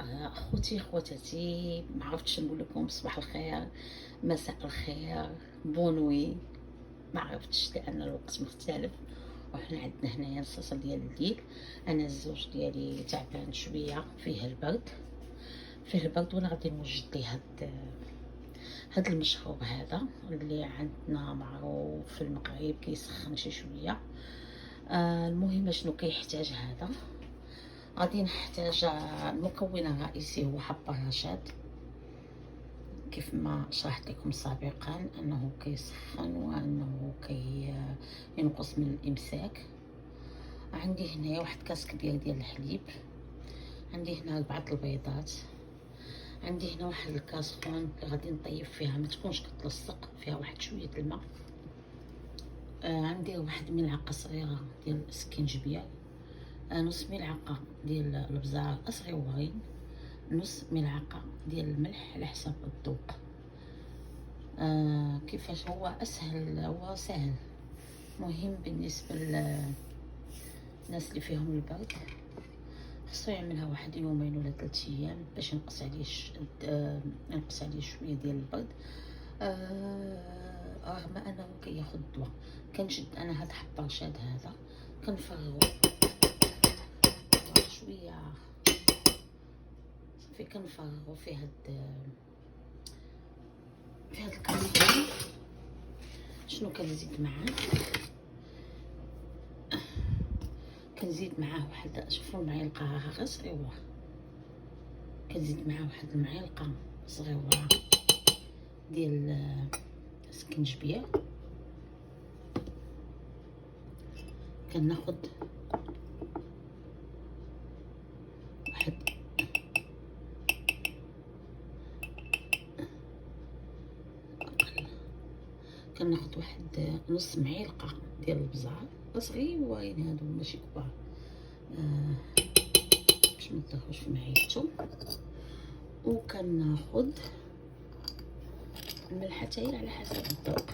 اخوتي خواتاتي، ما عرفتش نقول لكم صباح الخير، مساء الخير، بونوي، ما عرفتش لان الوقت مختلف وحنا عندنا هنايا 6 ديال الليل. انا الزوج ديالي تعبان شويه، فيه البرد وانا غادي نوجد ليه هاد المشروب هذا اللي عندنا معروف في المغرب كيسخن شي شويه. المهم شنو كيحتاج هذا؟ غادي نحتاج المكون الرئيسي هو حب الرشاد، كيف ما شرحت لكم سابقا انه كيسخن وانه ينقص من الامساك. عندي هنا واحد كاس كبير ديال الحليب، عندي هنا 4 البيضات، عندي هنا واحد الكاسرون اللي غادي نطيب فيها ما تكونش كتلصق، فيها واحد شويه الماء. عندي واحد ملعقه صغيره ديال السكينجبير، نص ملعقه ديال الابزار صغيورين، نص ملعقه ديال الملح على حسب الذوق. كيفاش هو اسهل، هو سهل. مهم بالنسبه للناس اللي فيهم البرد خصو يعملها واحد يومين ولا 3 ايام باش ينقص عليه شويه ديال البرد. رغم انه كياخد دواء، كنشد انا هاد حب الرشاد هذا كنفرغو شويه صافي، كنفرغو في هاد الكاسرون. شنو كنزيد معاه؟ كنزيد معاه واحد، شوفوا المعلقه راها غير صغيره، كنزيد معاه واحد المعلقه صغيره ديال السكنجبير. كناخد واحد نص معلقه ديال البزار صغيورين، هادو ماشي كبار، باش ما تدخلوش في معيشتو. وكناخد الملح حتى على حسب الذوق.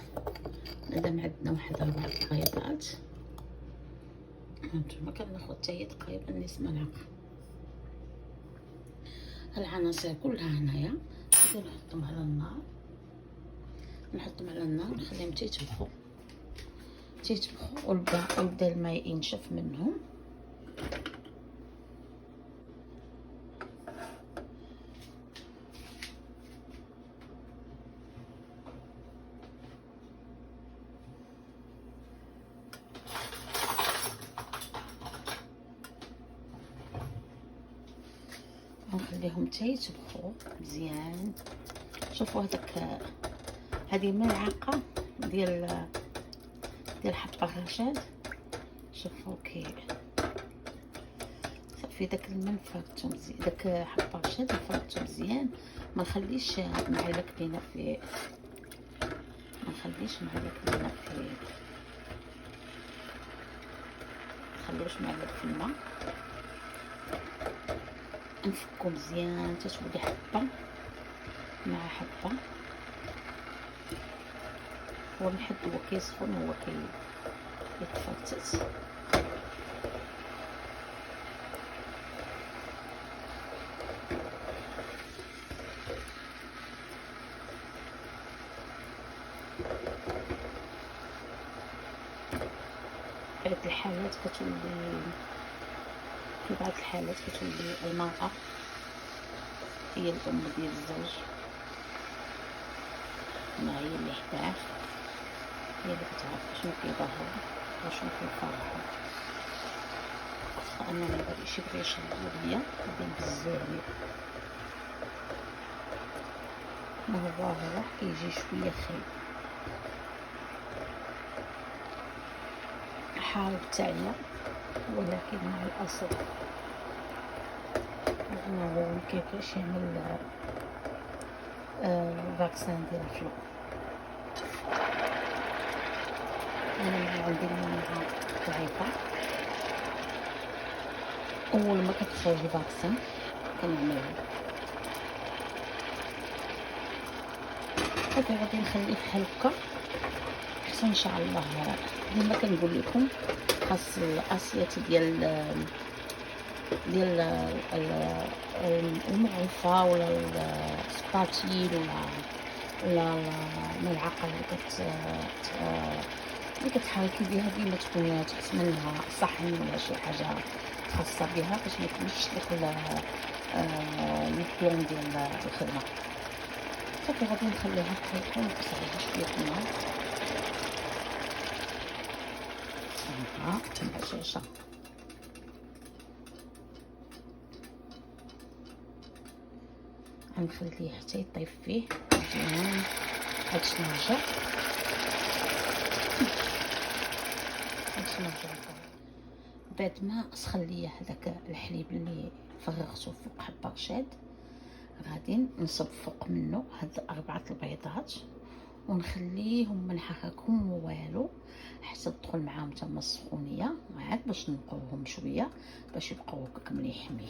مادام عندنا واحد 4 بيضات، هانتوما كناخد حتى تقريبا نص ملعقه. العناصر كلها هنايا غادي نحطهم على النار، نخليهم تيطبخوا ويبدا الماء ينشف منهم. ونخليهم تيطبخوا مزيان. شوفوا هذه ملعقه ديال حب الرشاد، شوفوا صافي داك الماء نفرطو مزيان، داك حب الرشاد نفرطو مزيان. ما نخليش معلق لينا في نخليوش معلق في الماء. نفكو مزيان تتولي حبه مع حبه. هو من حد هو كيسخن هو كيتفتت. في بعض الحالات كتولي المرأة هي الأم ديال الزوج، هي اللي حداه، هي اللي كتعرف شنو كيظهر وشنو كيفرحو. واخا انا ما بغيتش يبغي يشربو ليا غادي نهزو عليه، هو راح كيجي شويه خايب حار تاعنا، ولكن مع الاسف انه مكيبقاش يعمل الفاكسان ديال الفلو. انا عندي المناعه ضعيفه، اول ما كتخرج الفاكسان كنعملها. غادي نخليه بحال هكا حتى ان شاء الله. 'كما كنقول لكم خاص الاسيات ديال ديال المغرفة ولا السباتيل ولا الملعقة اللي كتحركي بها ديما تكون تحت منها صحن ولا شي حاجة خاصة بها باش ميكونش داك البلون ديال الخدمة. صافي غادي نخليها تطيح ونقص عليها شوية الماء. ها الدجاجة غنخليه حتى يطيب فيه مزيان هاد الشناجر. بعد ما سخن ليا هذاك الحليب اللي فرغته فوق حبة رشاد، غادي نصب فوق منه هاد 4 البيضات ونخليهم ما نحركهم والو حتى تدخل معاهم تما السخونيه، عاد باش نقوهم شويه باش يبقاو هكاك مليحين.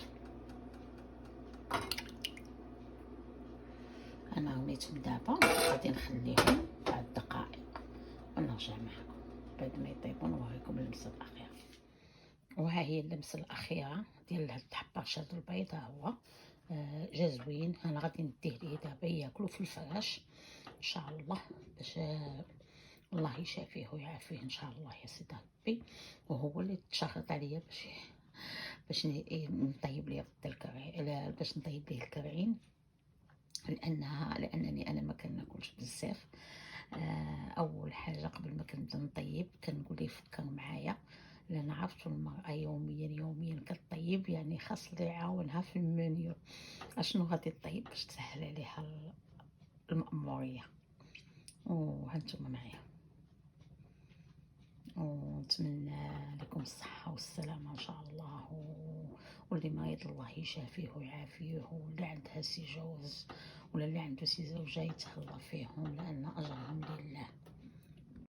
انا رميتهم دابا، غادي نخليهم بعد دقائق ونرجع معكم بعد ما يطيبوا نوريكم اللمسه الاخيره. وها هي اللمسه الاخيره ديال هاد حبه رشاد البيض. ها هو جا زوين. انا غادي نديه ليه دابا ياكلو في الفراش ان شاء الله باش الله يشافيه ويعافيه ان شاء الله يا سيدي ربي. وهو اللي تشرط عليا باش نطيب ليه الكرعين، باش نطيب ليه الكرعين، لانني انا ما كناكلش بزاف. اول حاجه قبل ما كنبدا نطيب كنقول ليه فكر معايا، لان عرفت المراه يوميا كطيب، يعني خاص اللي يعاونها في المنيو اشنو غادي طيب باش تسهل عليها المأموريه. وهانتوما معايا، ونتمنى لكم الصحة والسلامة إن شاء الله. واللي مريض الله يشافيه ويعافيه، واللي عندها سي جوز ولا اللي عنده سي زوجة يتهلا فيهم، لأن أجرهم